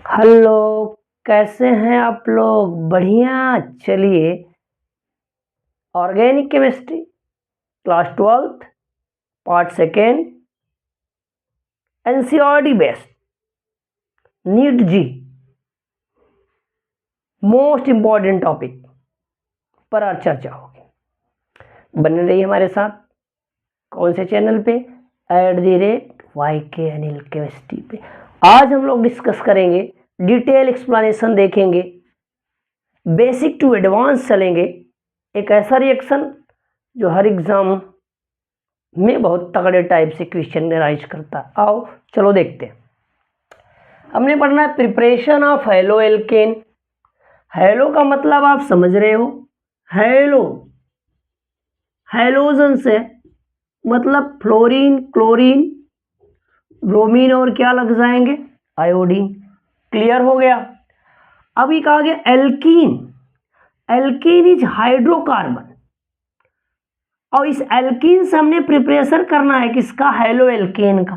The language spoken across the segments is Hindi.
हेलो। कैसे हैं आप लोग? बढ़िया। चलिए, organic chemistry class 12th part second NCERT based NEET JEE most important topic पर आज चर्चा होगी। बने रहिए हमारे साथ। कौन से चैनल पे? @YK अनिल केमिस्ट्री पे। आज हम लोग डिस्कस करेंगे, डिटेल एक्सप्लेनेशन देखेंगे, बेसिक टू एडवांस चलेंगे। एक ऐसा रिएक्शन जो हर एग्जाम में बहुत तगड़े टाइप से क्वेश्चन राइज करता है। आओ चलो देखते हैं। हमने पढ़ना है preparation of halo alkane. Hello का मतलब आप समझ रहे हो, हेलो हेलोजन से मतलब फ्लोरीन, क्लोरीन, ब्रोमीन और क्या लग जाएंगे? आयोडीन। क्लियर हो गया। अभी कहा गया एल्कीन। एल्कीन इज हाइड्रोकार्बन और इस एल्कीन से हमने प्रिपरेशन करना है किसका? हेलो एल्केन का।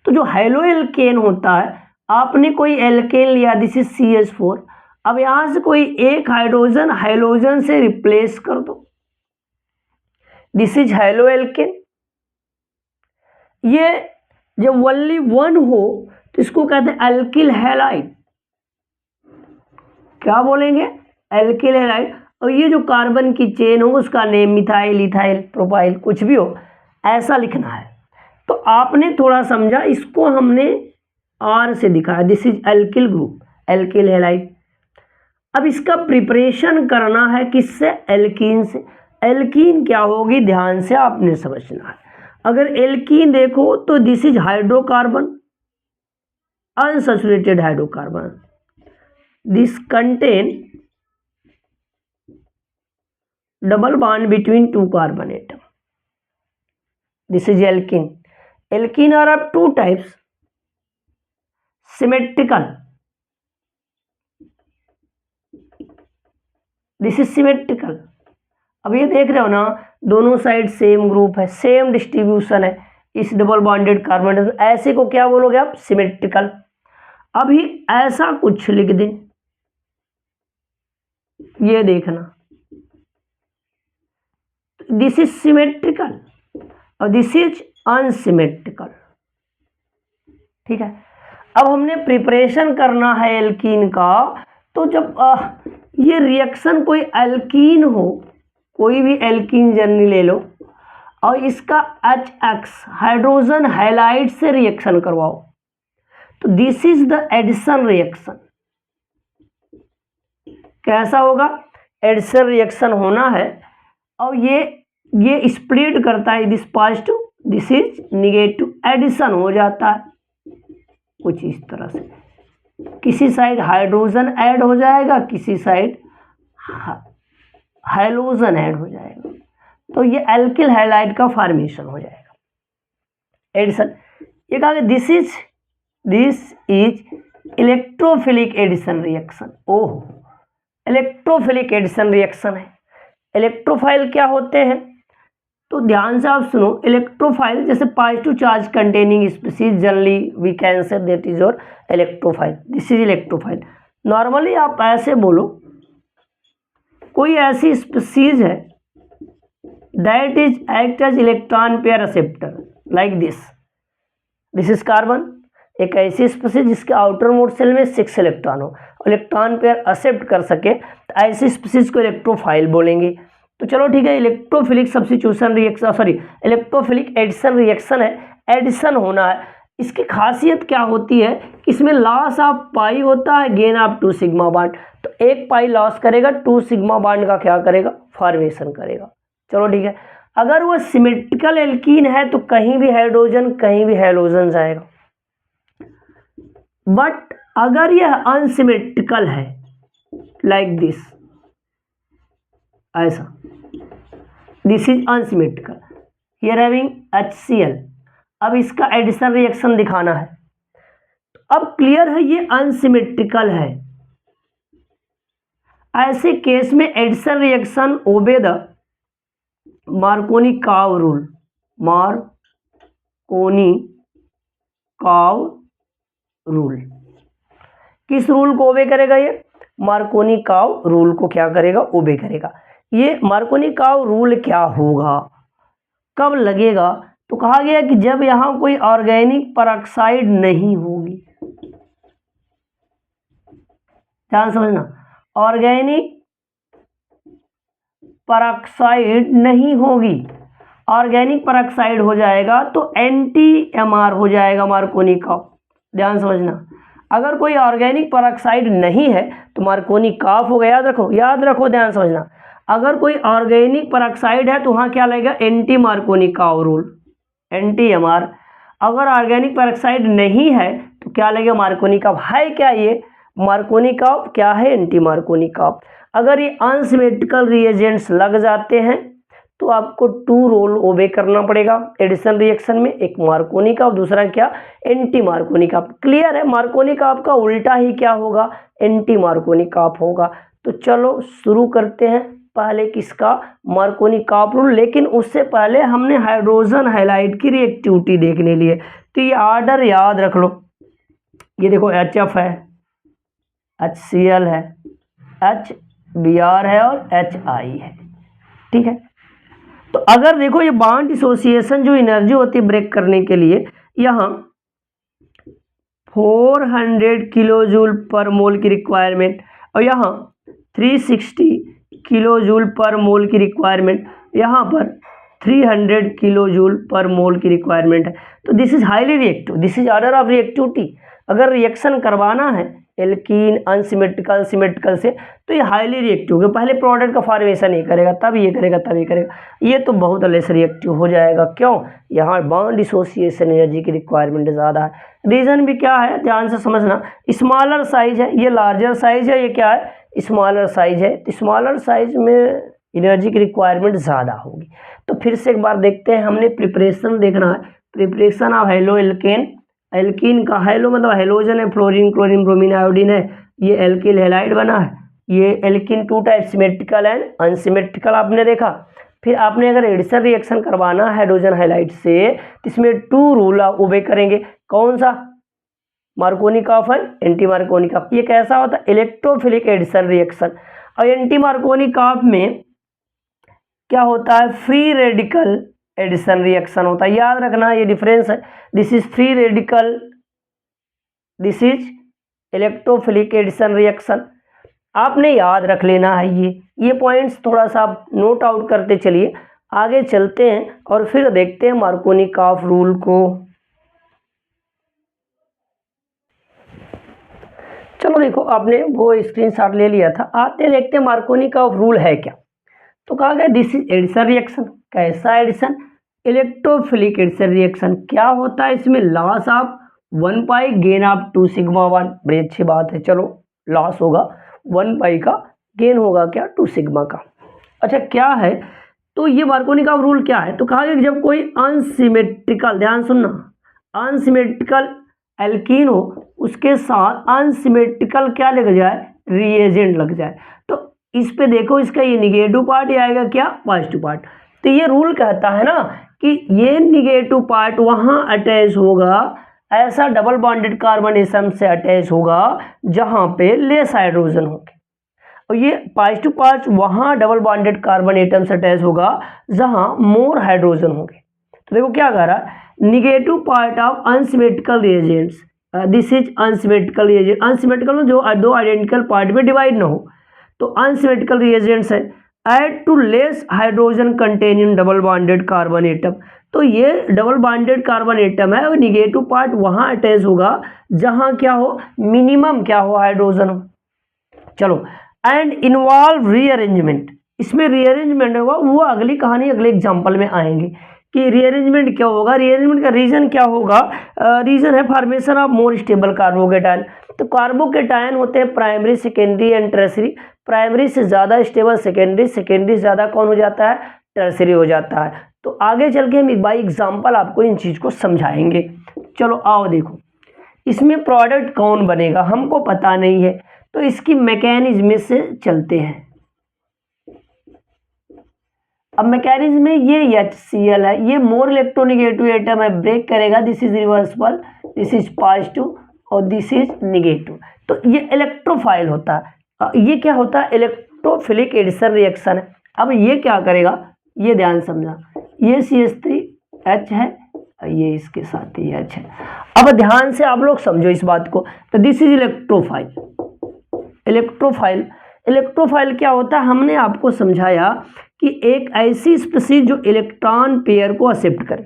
तो जो हेलो एल्केन होता है, आपने कोई एल्केन लिया, दिस इज CH4। अब यहां से कोई एक हाइड्रोजन हाइलोजन से रिप्लेस कर दो, दिस इज हेलो एल्केन। ये जब ओनली वन हो तो इसको कहते हैं एल्किल हैलाइड। क्या बोलेंगे? Alkyl halide. और ये जो कार्बन की चेन हो उसका नेम मिथाइल, इथाइल, प्रोपाइल, कुछ भी हो ऐसा लिखना है। तो आपने थोड़ा समझा, इसको हमने R से दिखाया, this is alkyl group, alkyl halide. अब इसका प्रिपरेशन करना है किससे? एल्कीन से। एल्कीन क्या होगी, ध्यान से आपने समझना है। अगर एल्कीन देखो तो this is hydrocarbon, unsaturated hydrocarbon, this contain double bond between two carbon atom. This is alkene. Alkene are of two types, symmetrical. This is symmetrical. अब ये देख रहे हो ना, दोनों साइड सेम ग्रुप है, सेम डिस्ट्रीब्यूशन है इस डबल बॉन्डेड कार्बन, ऐसे को क्या बोलोगे आप? सिमेट्रिकल। अभी ऐसा कुछ लिख दें, ये देखना, दिस इज सिमेट्रिकल और दिस इज अनसिमेट्रिकल। ठीक है। अब हमने प्रिपरेशन करना है एल्कीन का। तो जब ये रिएक्शन कोई एल्कीन हो, कोई भी एल्कीन जर्नी ले लो और इसका HX हाइड्रोजन हैलाइड से रिएक्शन करवाओ, तो this is the addition reaction. कैसा होगा? एडिशन रिएक्शन होना है और ये स्प्लिट करता है, this positive, this is negative, addition हो जाता है कुछ इस तरह से। किसी साइड हाइड्रोजन ऐड हो जाएगा, किसी साइड हाइलोजन ऐड हो जाएगा, तो ये एल्किल हैलाइड का फॉर्मेशन हो जाएगा, एडिशन। ये कहा this is electrophilic addition reaction. Oh, electrophilic addition reaction है। इलेक्ट्रोफाइल क्या होते हैं? तो ध्यान से आप सुनो। इलेक्ट्रोफाइल जैसे positive charge containing species, generally we can say that is your electrophile, this is electrophile. Normally आप ऐसे बोलो, कोई ऐसी स्पीसीज है that is act as electron pair acceptor, like this is carbon. एक ऐसी स्पीसीज जिसके आउटर मोड सेल में 6 इलेक्ट्रॉन हो, इलेक्ट्रॉन पेयर एक्सेप्ट कर सके, तो ऐसी स्पीसीज को इलेक्ट्रोफाइल बोलेंगे। तो चलो ठीक है, electrophilic substitution reaction, sorry electrophilic addition reaction है, एडिशन होना है। इसकी खासियत क्या होती है? इसमें लॉस ऑफ पाई होता है, गेन ऑफ 2 सिग्मा बॉन्ड। तो एक पाई लॉस करेगा, 2 सिग्मा बॉन्ड का क्या करेगा? फॉर्मेशन करेगा। चलो ठीक है। अगर वो सिमेट्रिकल एल्कीन है तो कहीं भी हाइड्रोजन, कहीं भी हाइलोजन जाएगा। बट अगर यह अनसिमेट्रिकल है, लाइक दिस, ऐसा, this is unsymmetrical, here having HCl। अब इसका एडिशन रिएक्शन दिखाना है। अब क्लियर है ये अनसिमेट्रिकल है, ऐसे केस में addition reaction obey the Markovnikov rule, Markovnikov rule. किस रूल को ओबे करेगा? ये मार्कोनी-काव रूल को क्या करेगा? ओबे करेगा। ये मार्कोनी-काव रूल क्या होगा, कब लगेगा? तो कहा गया कि जब यहाँ कोई ऑर्गेनिक पेरोक्साइड नहीं होगी। ध्यान समझना, ऑर्गेनिक पेरोक्साइड नहीं होगी। ऑर्गेनिक पेरोक्साइड हो जाएगा तो NTMR हो जाएगा मार्कोनी-काव। ध्यान समझना, अगर कोई ऑर्गेनिक पेरोक्साइड नहीं है तो मार्कोनी-काव होगा। याद रखो, ध्यान समझना, अगर कोई ऑर्गेनिक पेरोक्साइड है तो वहाँ क्या लगेगा? Anti Markovnikov rule, NTMR। अगर ऑर्गेनिक पेरोक्साइड नहीं है तो क्या लगेगा? मार्कोनी-काव। है क्या ये मार्कोनी-काव? क्या है? एंटी मार्कोनी-काव। अगर ये अनसिमेट्रिकल रिएजेंट्स लग जाते हैं तो आपको 2 रोल ओबे करना पड़ेगा एडिशन रिएक्शन में, एक मार्कोनी-काव, दूसरा क्या? एंटी मार्कोनी-काव। क्लियर है? मार्कोनी-काव का उल्टा ही क्या होगा? एंटी मार्कोनी-काव होगा। तो चलो शुरू करते हैं पहले किसका? मार्कोनी-काव रूल। लेकिन उससे पहले हमने हाइड्रोजन हैलाइड की रिएक्टिविटी देखने लिए, तो ये ऑर्डर याद रख लो। ये देखो HF है, HCl है, HBr है और HI है। ठीक है, तो अगर देखो ये बॉन्ड डिसोसिएशन जो एनर्जी होती है ब्रेक करने के लिए, यहाँ 400 किलो जूल पर मोल की रिक्वायरमेंट और यहाँ 360 किलो जूल पर मोल की रिक्वायरमेंट, यहाँ पर 300 किलो जूल पर मोल की रिक्वायरमेंट है। तो this is highly reactive, this is order of reactivity. अगर रिएक्शन करवाना है एल्कीन अनसिमेट्रिकल सिमेट्रिकल से तो ये हाईली रिएक्टिव है। पहले प्रोडक्ट का फॉर्मेशन नहीं करेगा, तब ये करेगा, तब ये करेगा। ये तो बहुत लेस रिएक्टिव हो जाएगा। क्यों? यहाँ बॉन्ड डिसोसिएशन एनर्जी की रिक्वायरमेंट ज़्यादा है। रीज़न भी क्या है? ध्यान से समझना, स्मॉलर साइज है, ये लार्जर साइज है, ये क्या है? स्मॉलर साइज है। तो स्मॉलर साइज में एनर्जी की रिक्वायरमेंट ज़्यादा होगी। तो फिर से एक बार देखते हैं, हमने प्रिपरेशन देखना है। Preparation of halo alkane, alkene का हेलो मतलब हेलोजन है, फ्लोरीन क्लोरीन ब्रोमीन आयोडीन है, ये एल्किल हैलाइड बना है। ये alkene 2 type, symmetrical and unsymmetrical आपने देखा। फिर आपने अगर एडिशन रिएक्शन करवाना है हाइड्रोजन हैलाइड से तो इसमें 2 रूल ओबे करेंगे। कौन सा? मार्कोनी-काव और एंटी मार्कोनी-काव। ये कैसा होता है? Electrophilic addition reaction. और एंटी मार्कोनी-काव में क्या होता है? फ्री रेडिकल एडिशन रिएक्शन होता है। याद रखना ये डिफरेंस है, this is free radical, this is electrophilic addition reaction. आपने याद रख लेना है ये पॉइंट्स, थोड़ा सा आप नोट आउट करते चलिए। आगे चलते हैं और फिर देखते हैं मार्कोनी-काव रूल को। चलो देखो, आपने वो स्क्रीनशॉट ले लिया था, आते देखते हैं मार्कोनी-काव रूल है क्या। तो कहा गया दिस इज एडिशन रिएक्शन। कैसा एडिशन? Electrophilic addition reaction. क्या होता है इसमें? Loss of 1 pi gain of 2 sigma 1। बड़ी अच्छी बात है। चलो लॉस होगा 1 पाई का, गेन होगा क्या? 2 सिग्मा का। अच्छा क्या है? तो ये मार्कोनी-काव रूल क्या है? तो कहा गया कि जब कोई अनसिमेट्रिकल, ध्यान सुनना, अनसिमेट्रिकल एल्कीन हो उसके साथ अनसिमेट्रिकल क्या लग जाए? रिएजेंट लग जाए, तो इस पे देखो, इसका ये निगेटिव पार्ट ही आएगा, क्या? Positive part. तो ये रूल कहता है ना कि ये निगेटिव पार्ट वहां अटैच होगा, ऐसा डबल बॉन्डेड कार्बन एटम से अटैच होगा जहां पे लेस हाइड्रोजन होंगे, और ये पॉजिटिव पार्ट वहां डबल बॉन्डेड कार्बन एटम से अटैच होगा जहां मोर हाइड्रोजन होंगे। तो देखो क्या कह रहा है? Negative part of unsymmetrical reagents, this is unsymmetrical reagent. Unsymmetrical में जो 2 आइडेंटिकल पार्ट में डिवाइड ना हो, तो अनसिमेट्रिकल रिएजेंट्स है। Add to less hydrogen containing double bonded carbon atom, तो ये डबल बॉन्डेड कार्बन एटम है और निगेटिव पार्ट वहां अटैच होगा जहां क्या हो? मिनिमम क्या हो? हाइड्रोजन हो। चलो, एंड इन्वॉल्व रीअरेंजमेंट, इसमें रीअरेंजमेंट होगा, वो अगली कहानी अगले एग्जाम्पल में आएंगे कि रीअरेंजमेंट क्या होगा। रीअरेंजमेंट का रीजन क्या होगा? रीजन है formation of more stable carbocation. तो कार्बोकेटायन होते हैं primary, secondary and tertiary. Primary से ज़्यादा स्टेबल सेकेंडरी, सेकेंडरी से ज़्यादा कौन हो जाता है? टर्सरी हो जाता है। तो आगे चल के हम बाई एग्जाम्पल आपको इन चीज़ को समझाएंगे। चलो आओ देखो, इसमें प्रोडक्ट कौन बनेगा हमको पता नहीं है, तो इसकी मैकेनिज्म से चलते हैं। अब मैकेनिज्म में ये HCl है, ये मोर इलेक्ट्रोनेगेटिव एटम है, ब्रेक करेगा, this is reversible, this is positive और दिस इज निगेटिव। तो ये इलेक्ट्रोफाइल होता है। ये क्या होता है? इलेक्ट्रोफिलिक एडिशन रिएक्शन है। अब ये क्या करेगा, ये ध्यान समझना, ये CH3H है, ये इसके साथ ही H है। अब ध्यान से आप लोग समझो इस बात को। तो this is electrophile. Electrophile, electrophile क्या होता है? हमने आपको समझाया कि एक ऐसी स्पीशीज जो इलेक्ट्रॉन पेयर को एक्सेप्ट करे।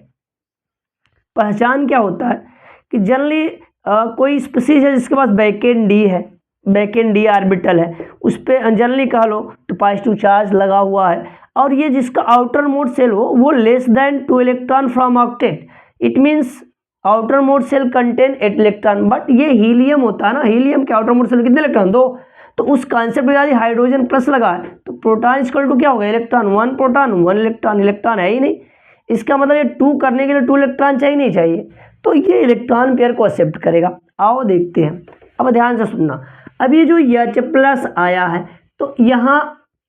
पहचान क्या होता है कि जनरली कोई स्पीशीज है जिसके पास बैकेंड डी है, बैकेंड डी ऑर्बिटल है, उस पर जनरली कह लो तो पॉजिटिव चार्ज लगा हुआ है, और ये जिसका आउटर मोड सेल हो वो less than 2 electron from octet, it means outermost shell contain 8 electron. But ये हीलियम होता है ना, हीलियम के आउटर मोड सेल कितने इलेक्ट्रॉन? 2। तो उस कॉन्सेप्ट में यदि हाइड्रोजन प्लस लगा है तो प्रोटॉन इक्वल टू क्या होगा? इलेक्ट्रॉन, 1 प्रोटॉन 1 इलेक्ट्रॉन, इलेक्ट्रॉन है ही नहीं। इसका मतलब ये 2 करने के लिए 2 इलेक्ट्रॉन चाहिए नहीं चाहिए, तो ये इलेक्ट्रॉन पेयर को एक्सेप्ट करेगा। आओ देखते हैं। अब ध्यान से सुनना, अब ये जो H प्लस आया है तो यहाँ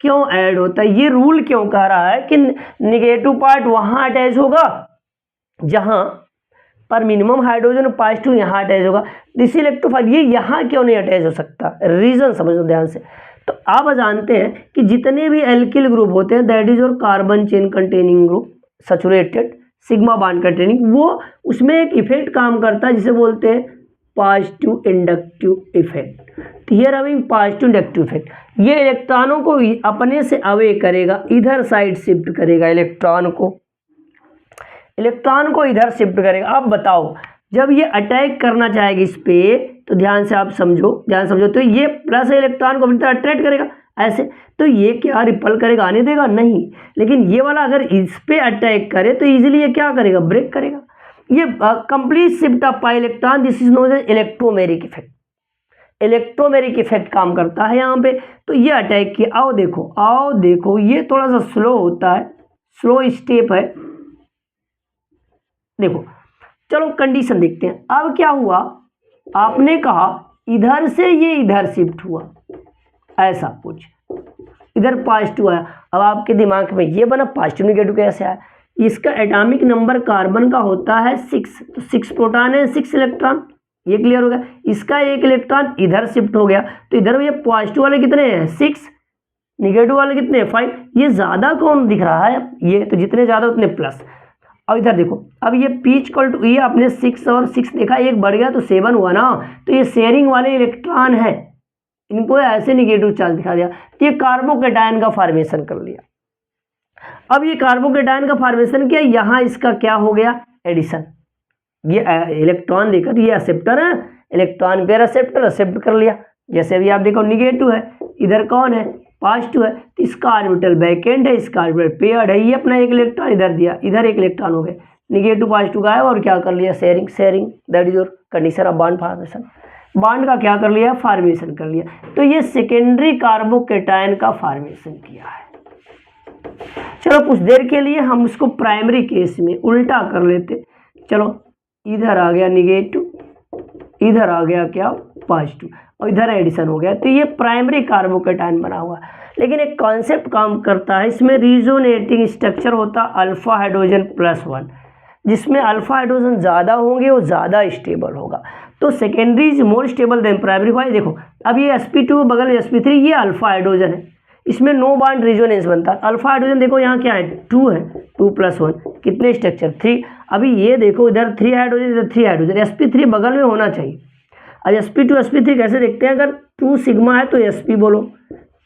क्यों ऐड होता है? ये रूल क्यों कह रहा है कि निगेटिव पार्ट वहाँ अटैच होगा जहाँ पर मिनिमम हाइड्रोजन, पॉजिटिव यहाँ अटैच होगा। दिस इलेक्ट्रोफाइल, ये यहाँ क्यों नहीं अटैच हो सकता? रीजन समझो ध्यान से। तो आप जानते हैं कि जितने भी एल्किल ग्रुप होते हैं, दैट इज और carbon chain containing group saturated sigma bond containing, वो उसमें एक इफेक्ट काम करता है जिसे बोलते हैं positive inductive effect. Here having positive inductive effect, ये इलेक्ट्रॉनों को अपने से अवे करेगा, इधर साइड शिफ्ट करेगा इलेक्ट्रॉन को, इलेक्ट्रॉन को इधर शिफ्ट करेगा। अब बताओ, जब ये अटैक करना चाहेगी इस पे तो ध्यान से आप समझो, ध्यान समझो, तो ये प्लस इलेक्ट्रॉन को अपनी तरफ अट्रैक्ट करेगा ऐसे, तो ये क्या रिपल करेगा? आने देगा? नहीं। लेकिन ये वाला अगर इस पे अटैक करे तो इजीली ये क्या करेगा? ब्रेक करेगा। ये complete shift of pi electron, this is known as electromeric effect. Electromeric effect काम करता है यहाँ पे। तो ये अटैक किया, आओ देखो, आओ देखो, ये थोड़ा सा स्लो होता है, स्लो स्टेप है। देखो, चलो कंडीशन देखते हैं। अब क्या हुआ, आपने कहा इधर से ये इधर शिफ्ट हुआ, ऐसा कुछ, इधर पॉजिटिव आया। अब आपके दिमाग में ये बना पॉजिटिव निगेटिव कैसे आया? इसका एटॉमिक नंबर कार्बन का होता है 6, तो 6 प्रोटॉन है 6 इलेक्ट्रॉन, ये क्लियर हो गया। इसका 1 इलेक्ट्रॉन इधर शिफ्ट हो गया, तो इधर ये पॉजिटिव वाले कितने हैं? 6, निगेटिव वाले कितने हैं? 5। ये ज़्यादा कौन दिख रहा है? ये, तो जितने ज़्यादा उतने प्लस। अब इधर देखो, अब ये P इक्वल टू, ये आपने 6 और 6 देखा, एक बढ़ गया तो 7 हुआ ना, तो ये शेयरिंग वाले इलेक्ट्रॉन है, इनको ऐसे निगेटिव चार्ज दिखा दिया, तो ये कार्बोकैटायन का फॉर्मेशन कर लिया। अब ये कार्बोकैटायन का फॉर्मेशन किया, यहाँ इसका क्या हो गया? एडिशन। ये इलेक्ट्रॉन देकर, ये एक्सेप्टर है, इलेक्ट्रॉन पेयर एक्सेप्टर एक्सेप्ट कर लिया। जैसे अभी आप देखो निगेटिव है, इधर कौन है? पॉजिटिव है, तो इसका ऑर्बिटल बैकेंड है, इसका ऑर्बिटल पेयर्ड है, ये अपना 1 इलेक्ट्रॉन इधर दिया, इधर 1 इलेक्ट्रॉन हो गए, निगेटिव पॉजिटिव गायब, और क्या कर लिया? Sharing, sharing, that is your condition of bond formation. Bond का क्या कर लिया? फॉर्मेशन कर लिया। तो ये सेकेंडरी कार्बोकैटायन का फॉर्मेशन किया है। चलो कुछ देर के लिए हम उसको प्राइमरी केस में उल्टा कर लेते। चलो, इधर आ गया निगेटिव, इधर आ गया क्या? पॉजिटिव, और इधर एडिशन हो गया, तो ये प्राइमरी कार्बोकैटायन बना हुआ है। लेकिन एक कॉन्सेप्ट काम करता है, इसमें रिजोनेटिंग स्ट्रक्चर होता है अल्फा हाइड्रोजन +1, जिसमें अल्फा हाइड्रोजन ज़्यादा होंगे वो ज़्यादा स्टेबल होगा। तो secondary is more stable than primary. Why देखो, अब ये sp2 बगल में sp3, ये अल्फा हाइड्रोजन है, इसमें नो बॉन्ड रिजोनेंस बनता है। अल्फा हाइड्रोजन देखो यहाँ क्या है? 2 है, 2 + 1 कितने स्ट्रक्चर? 3। अभी ये देखो, इधर 3 हाइड्रोजन, इधर 3 हाइड्रोजन, sp3 बगल में होना चाहिए। अब sp2 sp3 कैसे देखते हैं? अगर 2 सिग्मा है तो sp बोलो,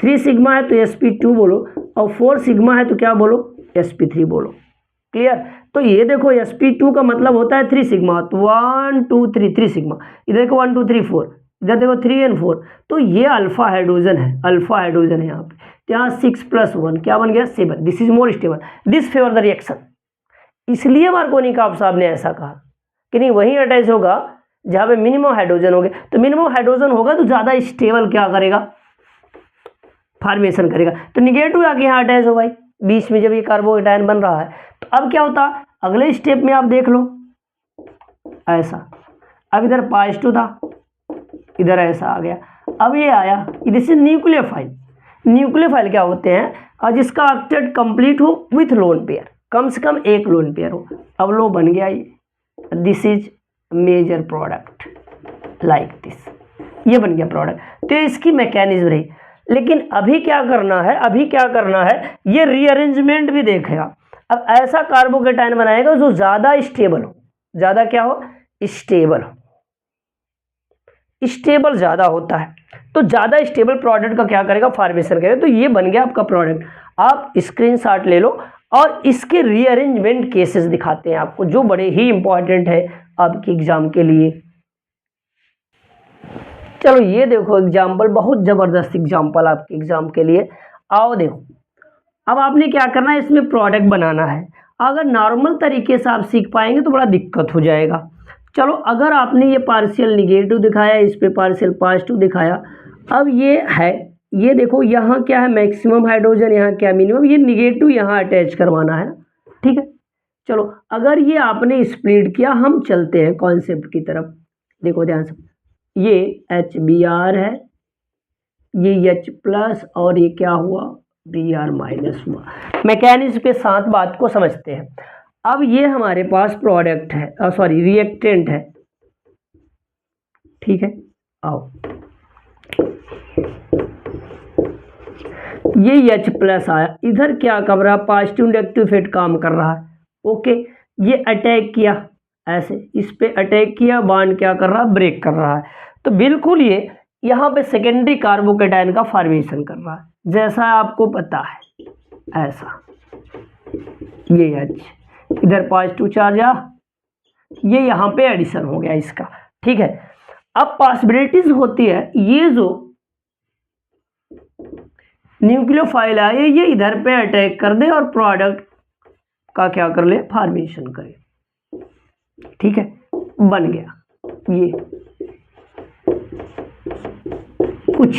3 सिग्मा है तो sp2 बोलो, और 4 सिग्मा है तो क्या बोलो? sp3 बोलो। क्लियर? तो ये देखो sp2 का मतलब होता है 3 सिग्मा, तो 1 2 3 3 सिग्मा, इधर देखो 1 2 3 4, इधर देखो 3 और 4, तो ये अल्फा हाइड्रोजन है, अल्फा हाइड्रोजन है यहाँ पे। तो यहाँ 6 + 1 क्या बन गया? 7। This is more stable, this favour the reaction. इसलिए मार्कोनिकॉफ साहब ने ऐसा कहा कि नहीं, वहीं अटैच होगा जहाँ पे मिनिमम हाइड्रोजन होंगे। तो मिनिमम हाइड्रोजन होगा तो ज़्यादा स्टेबल क्या करेगा? फॉर्मेशन करेगा। तो निगेटिव आके यहाँ अटैच हो भाई, बीच में जब ये कार्बोकैटायन बन रहा है। तो अब क्या होता? अगले स्टेप में आप देख लो ऐसा, अब इधर पॉजिटिव था, इधर ऐसा आ गया, अब ये आया, दिस इज न्यूक्लियोफाइल। न्यूक्लियोफाइल क्या होते हैं? और जिसका ऑक्टेट कंप्लीट हो विथ लोन पेयर, कम से कम 1 लोन पेयर हो। अब लो बन गया ये, this is major product. Like this, ये बन गया प्रोडक्ट। तो इसकी मैकेनिज्म रही। लेकिन अभी क्या करना है, ये रीअरेंजमेंट भी देखेगा। अब ऐसा कार्बोकेटाइन बनाएगा जो ज़्यादा स्टेबल हो, ज़्यादा क्या हो, स्टेबल हो, स्टेबल ज़्यादा होता है। तो ज़्यादा स्टेबल प्रोडक्ट का क्या करेगा, फॉर्मेशन करेगा। तो ये बन गया आपका प्रोडक्ट। आप स्क्रीनशॉट ले लो और इसके रीअरेंजमेंट केसेस दिखाते हैं आपको, जो बड़े ही इंपॉर्टेंट है आपके एग्जाम के लिए। चलो ये देखो एग्जाम्पल, बहुत ज़बरदस्त एग्जाम्पल आपके एग्जाम के लिए। आओ देखो, अब आपने क्या करना है, इसमें प्रोडक्ट बनाना है। अगर नॉर्मल तरीके से आप सीख पाएंगे तो बड़ा दिक्कत हो जाएगा। चलो, अगर आपने ये पार्शियल निगेटिव दिखाया, इस पे पार्शियल पॉजिटिव दिखाया, अब ये है, ये देखो यहाँ क्या है, मैक्सिमम हाइड्रोजन, यहाँ क्या मिनिमम, ये निगेटिव यहाँ अटैच करवाना है, ठीक है। चलो, अगर ये आपने स्प्लिट किया, हम चलते हैं कॉन्सेप्ट की तरफ। देखो ध्यान से, ये HBr है, ये H प्लस, और ये क्या हुआ, Br माइनस हुआ। मैकेनिज्म के साथ बात को समझते हैं। अब ये हमारे पास प्रोडक्ट है, सॉरी रिएक्टेंट है, ठीक है। आओ, ये H प्लस आया, इधर क्या कर रहा है, पॉजिटिव इंडक्टिव इफेक्ट काम कर रहा है, ओके। ये अटैक किया, ऐसे इस पे अटैक किया, बॉन्ड क्या कर रहा है, ब्रेक कर रहा है। तो बिल्कुल ये यहाँ पे सेकेंडरी कार्बोकेटाइन का फॉर्मेशन कर रहा है, जैसा आपको पता है, ऐसा। ये H, इधर पॉजिटिव चार्ज आ, ये यहाँ पे एडिशन हो गया इसका, ठीक है। अब पॉसिबिलिटीज होती है, ये जो न्यूक्लियोफाइल है ये इधर पे अटैक कर दे और प्रोडक्ट का क्या कर ले, फॉर्मेशन करे, ठीक है। बन गया ये कुछ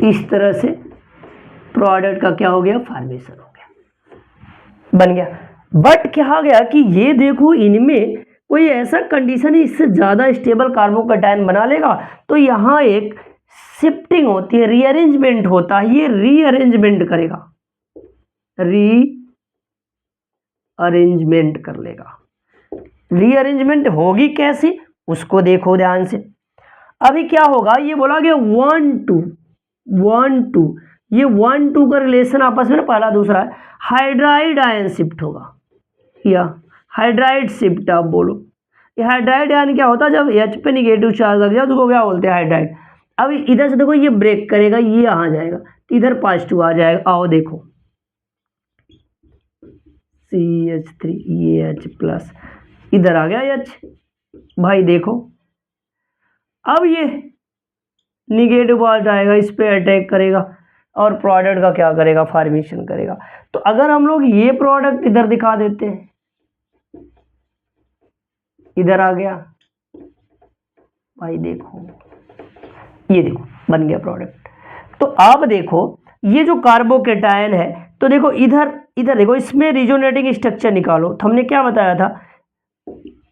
इस तरह से, प्रोडक्ट का क्या हो गया, फॉर्मेशन हो गया, बन गया। बट क्या हो गया कि ये देखो, इनमें कोई ऐसा कंडीशन है इससे ज़्यादा स्टेबल कार्बोकेटाइन बना लेगा, तो यहाँ एक शिफ्टिंग होती है, रीअरेंजमेंट होता है, ये रीअरेंजमेंट करेगा, रीअरेंजमेंट कर लेगा। रीअरेंजमेंट होगी कैसी, उसको देखो ध्यान से। अभी क्या होगा, ये बोला गया 1 2, ये 1 2 का रिलेशन आपस में पहला दूसरा है, हाइड्राइड आयन शिफ्ट होगा, या हाइड्राइड शिफ्ट आप बोलो। ये हाइड्राइड आयन क्या होता है, जब H पे निगेटिव चार्ज लग जाए तो क्या बोलते हैं, हाइड्राइड। अब इधर से देखो, ये ब्रेक करेगा, ये आ जाएगा, इधर पॉजिटिव आ जाएगा। आओ देखो, CH3, ये H प्लस, इधर आ गया H, भाई देखो। अब ये निगेटिव चार्ज आएगा, इस पे अटैक करेगा और प्रोडक्ट का क्या करेगा, फॉर्मेशन करेगा। तो अगर हम लोग ये प्रोडक्ट इधर दिखा देते हैं, इधर आ गया, भाई देखो, ये देखो बन गया प्रोडक्ट। तो आप देखो, ये जो कार्बोकेटाइन है, तो देखो इधर देखो, इसमें रिजोनेटिंग स्ट्रक्चर निकालो। तो हमने क्या बताया था,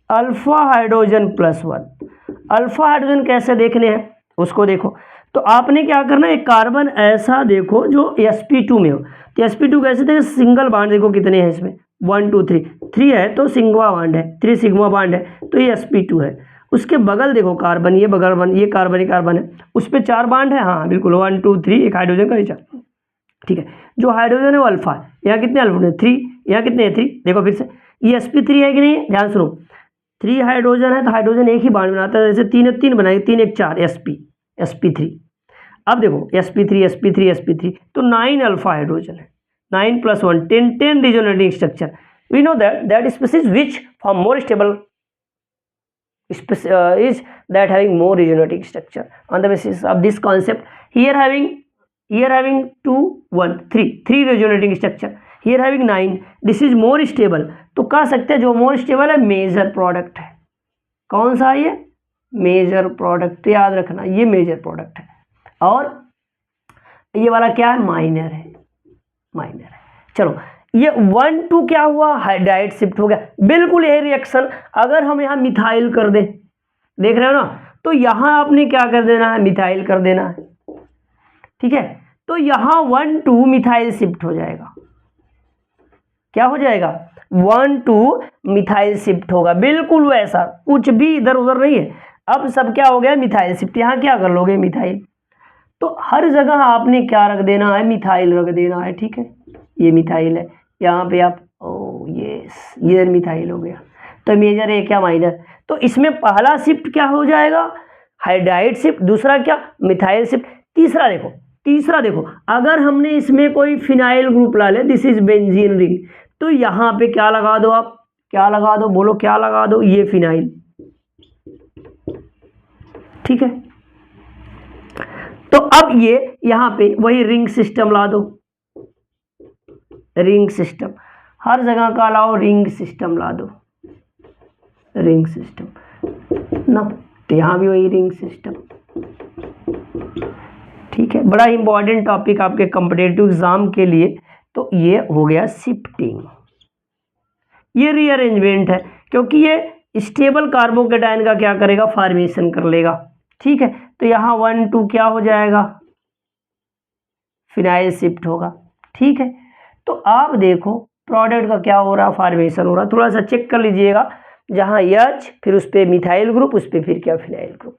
alpha hydrogen plus 1। Alpha hydrogen कैसे देखने हैं उसको देखो। तो आपने क्या करना है, एक कार्बन ऐसा देखो जो sp2 में हो। तो sp2 कैसे थे, सिंगल बॉन्ड देखो कितने हैं इसमें, 1 2 3 है, तो सिग्मा बॉन्ड है, 3 सिग्मा बॉन्ड है, तो ये sp2 है। उसके बगल देखो कार्बन, ये बगल ये कार्बन है, उस पर 4 बॉन्ड है, हाँ बिल्कुल 1 2 3, एक हाइड्रोजन का नीचा, ठीक है। जो हाइड्रोजन है वो अल्फा है, यहाँ कितने अल्फा, 3, यहाँ कितने हैं 3, देखो फिर से, ये sp3 है कि नहीं, ध्यान सुनो। 3 हाइड्रोजन है तो हाइड्रोजन एक ही बॉन्ड बनाता है, जैसे 3 है 3 बनाएंगे, 3 1 4, sp3। अब देखो sp3 तो 9 अल्फा हाइड्रोजन है, 9 + 1 10 resonating structure. We know that species which form more stable is that having more resonating structure. On the basis of this concept, here having 2 1 3 resonating structure, here having 9, this is more stable. तो कह सकते हैं जो मोर स्टेबल है मेजर प्रोडक्ट है। कौन सा है ये, मेजर प्रोडक्ट, याद रखना ये मेजर प्रोडक्ट है। और ये वाला क्या है, माइनर है। चलो, ये 1 2 क्या हुआ, हाइड्राइड शिफ्ट हो गया। बिल्कुल यही रिएक्शन अगर हम यहाँ मिथाइल कर दें, देख रहे हो ना, तो यहाँ आपने क्या कर देना है, मिथाइल कर देना है, ठीक है। तो यहाँ 1 2 मिथाइल शिफ्ट हो जाएगा, क्या हो जाएगा, 1 2 मिथाइल शिफ्ट होगा, बिल्कुल वैसा, कुछ भी इधर उधर नहीं है। अब सब क्या हो गया, मिथाइल शिफ्ट। यहाँ क्या कर लोगे, मिथाइल। तो हर जगह आपने क्या रख देना है, मिथाइल रख देना है, ठीक है। ये मिथाइल है, यहाँ पे आप ये मिथाइल हो गया। तो मेजर है क्या माइनर। तो इसमें पहला शिफ्ट क्या हो जाएगा, हाइड्राइड शिफ्ट, दूसरा क्या, मिथाइल शिफ्ट। तीसरा देखो अगर हमने इसमें कोई फिनाइल ग्रुप ला ले, दिस इज बेंजीन रिंग, तो यहाँ पे क्या लगा दो, आप क्या लगा दो, बोलो क्या लगा दो, ये फिनाइल, ठीक है। तो अब ये यहाँ पे वही रिंग सिस्टम ला दो, रिंग सिस्टम, हर जगह का लाओ, रिंग सिस्टम ला दो, रिंग सिस्टम ना। तो यहाँ भी वही रिंग सिस्टम, ठीक है। बड़ा इंपॉर्टेंट टॉपिक आपके कॉम्पिटिटिव एग्जाम के लिए। तो ये हो गया शिफ्टिंग, ये रीअरेंजमेंट है, क्योंकि ये स्टेबल कार्बोकेटायन का क्या करेगा, फॉर्मेशन कर लेगा, ठीक है। तो यहाँ 1 2 क्या हो जाएगा, फिनाइल शिफ्ट होगा, ठीक है। तो आप देखो प्रोडक्ट का क्या हो रहा, फॉर्मेशन हो रहा, थोड़ा सा चेक कर लीजिएगा, जहाँ H फिर उस पर मिथाइल ग्रुप, उस पर फिर क्या, फिनाइल ग्रुप।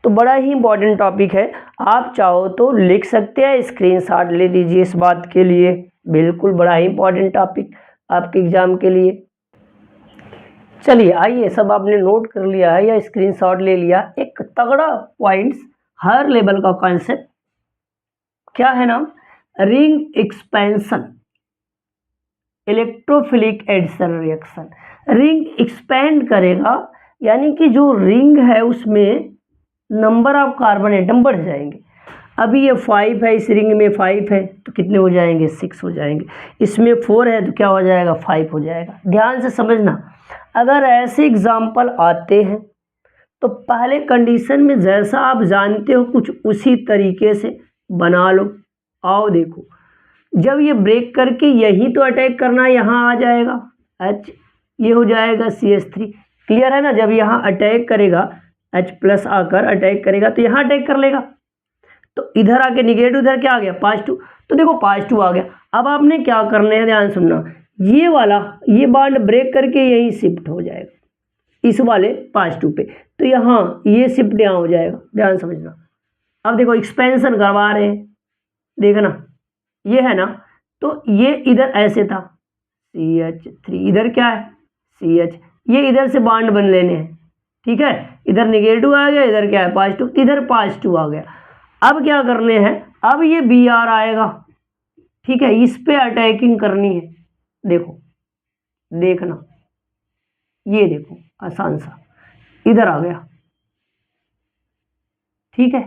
तो बड़ा ही इंपॉर्टेंट टॉपिक है, आप चाहो तो लिख सकते हैं, स्क्रीनशॉट ले लीजिए इस बात के लिए, बिल्कुल बड़ा ही इंपॉर्टेंट टॉपिक आपके एग्जाम के लिए। चलिए आइए, सब आपने नोट कर लिया है या स्क्रीनशॉट ले लिया। एक तगड़ा पॉइंट्स हर लेवल का कॉन्सेप्ट क्या है नाम, ring expansion electrophilic addition reaction. Ring expand करेगा, यानी कि जो रिंग है उसमें नंबर ऑफ कार्बन एटम बढ़ जाएंगे। अभी ये 5 है, इस रिंग में 5 है तो कितने हो जाएंगे, 6 हो जाएंगे। इसमें 4 है तो क्या हो जाएगा, 5 हो जाएगा। ध्यान से समझना, अगर ऐसे एग्जाम्पल आते हैं तो पहले कंडीशन में जैसा आप जानते हो कुछ उसी तरीके से बना लो। आओ देखो, जब ये ब्रेक करके यही तो अटैक करना, यहाँ आ जाएगा H, ये हो जाएगा CH3, क्लियर है ना। जब यहाँ अटैक करेगा H+ आकर अटैक करेगा तो यहाँ अटैक कर लेगा, तो इधर आके निगेटिव, इधर क्या आ गया, +2, तो देखो +2 आ गया। अब आपने क्या करना है, ध्यान सुनना, ये वाला ये बॉन्ड ब्रेक करके यहीं शिफ्ट हो जाएगा इस वाले +2 पे, तो यहाँ ये शिफ्ट यहाँ हो जाएगा, ध्यान समझना। अब देखो एक्सपेंशन करवा रहे हैं, देखना ये है ना, तो ये इधर ऐसे था CH3, इधर क्या है CH, ये इधर से बॉन्ड बन लेने हैं, ठीक है। इधर निगेटिव आ गया, इधर क्या है +2, इधर +2 आ गया। अब क्या करने हैं, अब ये Br आएगा, ठीक है, इस पे अटैकिंग करनी है। देखो देखना, ये देखो आसान सा इधर आ गया, ठीक है,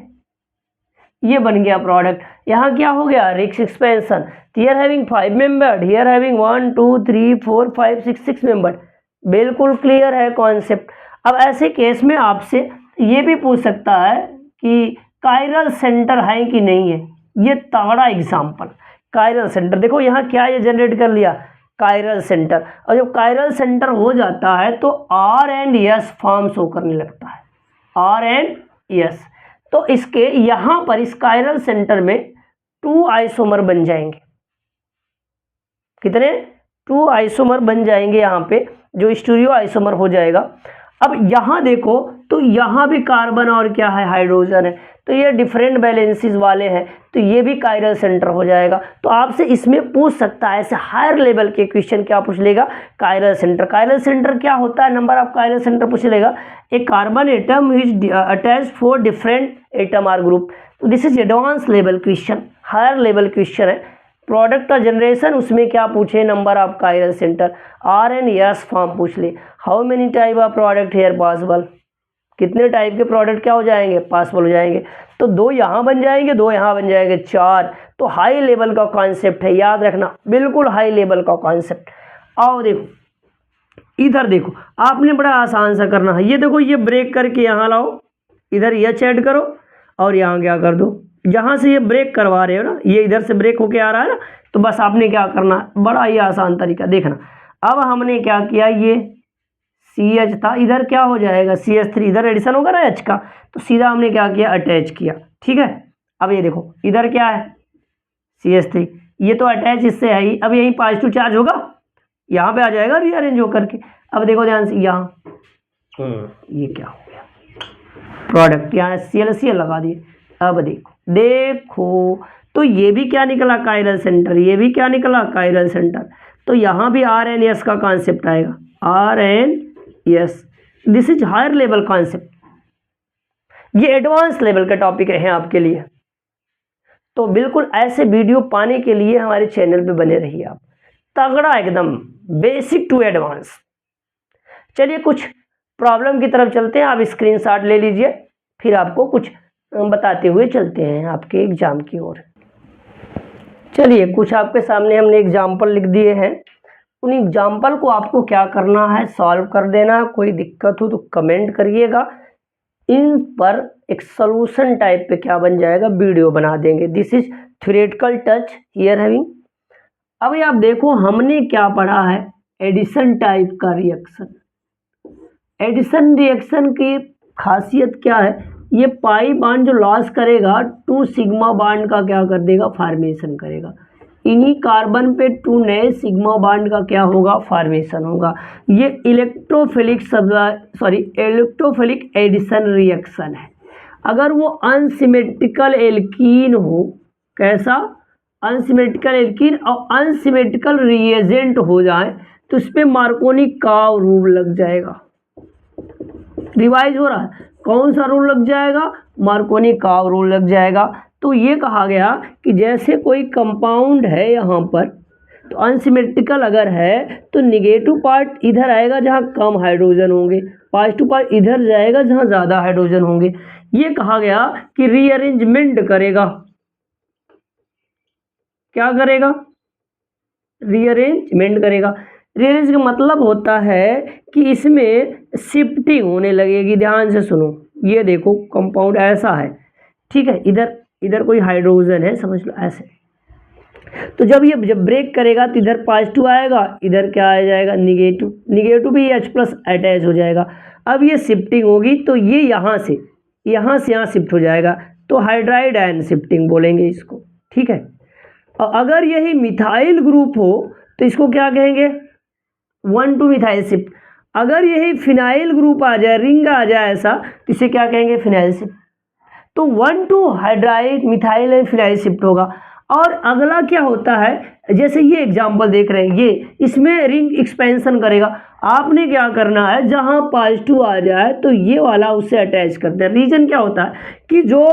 ये बन गया प्रोडक्ट। यहाँ क्या हो गया, ring expansion, here having 5 membered, here having 1 2 3 4 5 6 membered. बिल्कुल क्लियर है कॉन्सेप्ट। अब ऐसे केस में आपसे ये भी पूछ सकता है कि कायरल सेंटर है कि नहीं है। ये तगड़ा एग्जाम्पल, कायरल सेंटर। देखो यहाँ क्या ये जनरेट कर लिया, कायरल सेंटर, और जब कायरल सेंटर हो जाता है तो R and S form show करने लगता है, R and S। तो इसके यहाँ पर इस कायरल सेंटर में 2 आइसोमर बन जाएंगे, कितने, 2 आइसोमर बन जाएंगे यहाँ पे, जो स्टीरियो आइसोमर हो जाएगा। अब यहाँ देखो तो यहाँ भी कार्बन और क्या है, हाइड्रोजन है, तो ये डिफरेंट बैलेंसेस वाले हैं, तो ये भी कायरल सेंटर हो जाएगा। तो आपसे इसमें पूछ सकता है, ऐसे हायर लेवल के क्वेश्चन क्या पूछ लेगा, कायरल सेंटर। कायरल सेंटर क्या होता है, नंबर ऑफ कायरल सेंटर पूछ लेगा। एक carbon atom is attach 4 different atom or group. तो this is advance level question, higher level question है। प्रोडक्ट का जनरेशन, उसमें क्या पूछे, number of chiral centre, R and S form पूछ ले। How many type of product here possible, कितने टाइप के प्रोडक्ट क्या हो जाएंगे, पॉसिबल हो जाएंगे। तो 2 यहाँ बन जाएंगे, 2 यहाँ बन जाएंगे, 4। तो हाई लेवल का कॉन्सेप्ट है, याद रखना, बिल्कुल हाई लेवल का कॉन्सेप्ट। आओ देखो इधर देखो, आपने बड़ा आसान सा करना है। ये देखो, ये ब्रेक करके यहाँ लाओ, इधर H ऐड करो और यहाँ क्या कर दो, जहाँ से ये ब्रेक करवा रहे हो ना, ये इधर से ब्रेक होके आ रहा है ना, तो बस आपने क्या करना, बड़ा ही आसान तरीका, देखना। अब हमने क्या किया, ये CH था, इधर क्या हो जाएगा CH3, इधर एडिशन होगा ना H का, तो सीधा हमने क्या किया, अटैच किया, ठीक है। अब ये देखो इधर क्या है CH3, ये तो अटैच इससे है ही, अब यही +2 चार्ज होगा, यहाँ पे आ जाएगा रीअरेंज होकर के। अब देखो ध्यान से, यहाँ ये क्या हो गया, प्रोडक्ट, यहाँ ClCl लगा दिए। अब देखो तो ये भी क्या निकला कायरल सेंटर, ये भी क्या निकला कायरल सेंटर। तो यहाँ भी RNS का कॉन्सेप्ट आएगा, RNS। This is higher level concept, ये एडवांस लेवल का टॉपिक है आपके लिए। तो बिल्कुल ऐसे वीडियो पाने के लिए हमारे चैनल पे बने रहिए आप, तगड़ा एकदम, बेसिक टू एडवांस। चलिए कुछ प्रॉब्लम की तरफ चलते हैं, आप स्क्रीनशॉट ले लीजिए, फिर आपको कुछ बताते हुए चलते हैं आपके एग्जाम की ओर। चलिए कुछ आपके सामने हमने एग्जाम्पल लिख दिए हैं, उन एग्जाम्पल को आपको क्या करना है, सॉल्व कर देना। कोई दिक्कत हो तो कमेंट करिएगा, इन पर एक सॉल्यूशन टाइप पे क्या बन जाएगा, वीडियो बना देंगे। This is theoretical touch here having. अभी आप देखो हमने क्या पढ़ा है, एडिशन टाइप का रिएक्शन। एडिशन रिएक्शन की खासियत क्या है, ये पाई बॉन्ड जो लॉस करेगा 2 सिग्मा बॉन्ड का क्या कर देगा, फॉर्मेशन करेगा। इन्हीं कार्बन पे 2 नए सिग्मा बॉन्ड का क्या होगा, फॉर्मेशन होगा। ये इलेक्ट्रोफिलिक एडिशन रिएक्शन है। अगर वो अनसिमेट्रिकल एल्कीन हो, कैसा, अनसिमेट्रिकल एल्कीन और अनसिमेट्रिकल रिएजेंट हो जाए तो उस पर मार्कोनी का रूल लग जाएगा। रिवाइज हो रहा है, कौन सा रूल लग जाएगा, मार्कोनी का रूल लग जाएगा। तो ये कहा गया कि जैसे कोई कंपाउंड है यहाँ पर, तो अनसिमेट्रिकल अगर है तो निगेटिव पार्ट इधर आएगा जहाँ कम हाइड्रोजन होंगे, पॉजिटिव पार्ट इधर जाएगा जहाँ ज़्यादा हाइड्रोजन होंगे। ये कहा गया कि रीअरेंजमेंट करेगा, क्या करेगा, रीअरेंजमेंट करेगा। रीअरेंज का मतलब होता है कि इसमें शिफ्टिंग होने लगेगी। ध्यान से सुनो, ये देखो कंपाउंड ऐसा है, ठीक है, इधर कोई हाइड्रोजन है, समझ लो ऐसे। तो जब ब्रेक करेगा तो इधर पॉजिटिव आएगा, इधर क्या आ जाएगा, निगेटिव भी H+ अटैच हो जाएगा। अब ये शिफ्टिंग होगी तो ये यहाँ से यहाँ शिफ्ट हो जाएगा, तो हाइड्राइड आयन शिफ्टिंग बोलेंगे इसको, ठीक है। और अगर यही मिथाइल ग्रुप हो तो इसको क्या कहेंगे, 1,2 मिथाइल शिफ्ट। अगर यही फिनाइल ग्रुप आ जाए, रिंग आ जाए ऐसा, तो इसे क्या कहेंगे, फिनाइल शिफ्ट। तो 1,2 hydride methyl and phenyl shift होगा। और अगला क्या होता है, जैसे ये एग्जांपल देख रहे हैं, ये इसमें रिंग एक्सपेंशन करेगा। आपने क्या करना है, जहां पॉजिटिव आ जाए तो ये वाला उससे अटैच करते हैं। रीजन क्या होता है कि जो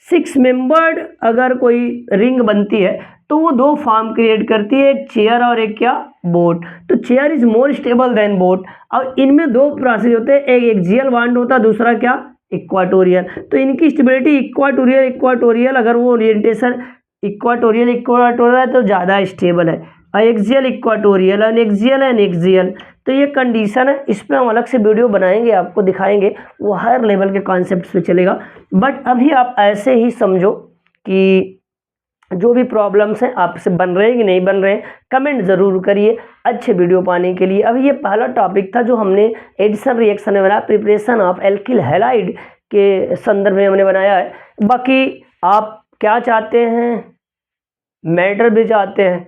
6 मेंबर्ड अगर कोई रिंग बनती है तो वो 2 फॉर्म क्रिएट करती है, एक चेयर और एक क्या, बोट। तो chair is more stable then boat. और इनमें 2 प्रोसेस होते हैं, एक एक्सियल बॉन्ड होता है, दूसरा क्या, इक्वाटोरियल। तो इनकी स्टेबिलिटी इक्वाटोरियल अगर वो ओरिएंटेशन इक्वाटोरियल है तो ज़्यादा स्टेबल है, और एक्सियल इक्वाटोरियल, अनएक्सियल तो ये कंडीशन है। इस पर हम अलग से वीडियो बनाएंगे, आपको दिखाएंगे, वो हायर लेवल के कॉन्सेप्ट्स पे चलेगा। बट अभी आप ऐसे ही समझो कि जो भी प्रॉब्लम्स हैं आपसे बन रहे हैं कि नहीं बन रहे हैं, कमेंट ज़रूर करिए अच्छे वीडियो पाने के लिए। अभी ये पहला टॉपिक था जो हमने एडिशन रिएक्शन में बनाया, प्रिपरेशन ऑफ एल्किल हैलाइड के संदर्भ में हमने बनाया है। बाकी आप क्या चाहते हैं, मैटर भी चाहते हैं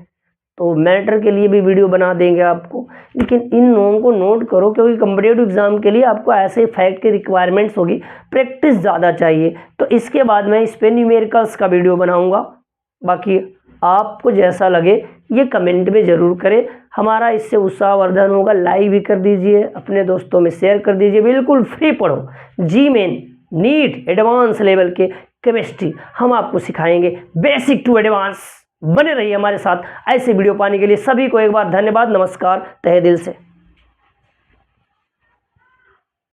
तो मैटर के लिए भी वीडियो बना देंगे आपको। लेकिन इन लोगों को नोट करो, क्योंकि कॉम्पिटिटिव एग्जाम के लिए आपको ऐसे फैक्ट की रिक्वायरमेंट्स होगी, प्रैक्टिस ज़्यादा चाहिए। तो इसके बाद मैं इस पर न्यूमेरिकल्स का वीडियो बनाऊंगा। बाकी आपको जैसा लगे ये कमेंट में ज़रूर करें, हमारा इससे उत्साहवर्धन होगा। लाइक भी कर दीजिए, अपने दोस्तों में शेयर कर दीजिए। बिल्कुल फ्री पढ़ो, GMAIN नीट एडवांस लेवल के केमिस्ट्री हम आपको सिखाएंगे, बेसिक टू एडवांस। बने रहिए हमारे साथ ऐसे वीडियो पाने के लिए। सभी को एक बार धन्यवाद, नमस्कार तहे दिल से।